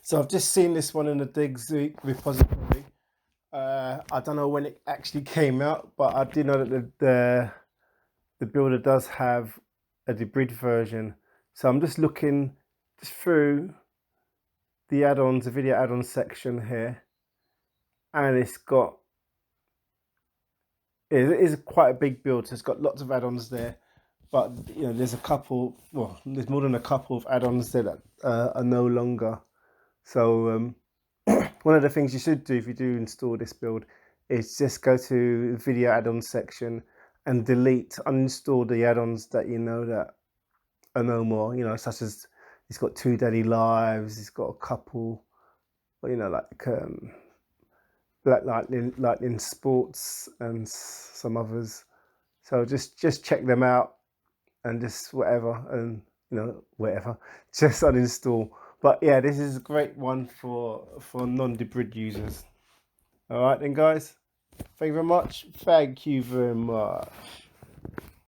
So I've just seen this one in the Diggz repository. I don't know when it actually came out, but I do know that the builder does have a Debrid version. So I'm just looking through the add-ons, the video add-ons section here, and it is quite a big build. So it's got lots of add-ons there, but you know, there's a couple. Well, there's more than a couple of add-ons there that are no longer. So one of the things you should do if you do install this build is just go to the video add-ons section and uninstall the add-ons that you know that are no more, you know, such as it's got 2 Daddy Lives, it's got a couple, you know, like Black Lightning Sports and some others. So just check them out and just whatever, and you know, whatever, just uninstall. But yeah, this is a great one for non-Debrid users. All right then, guys. Thank you very much. Thank you very much.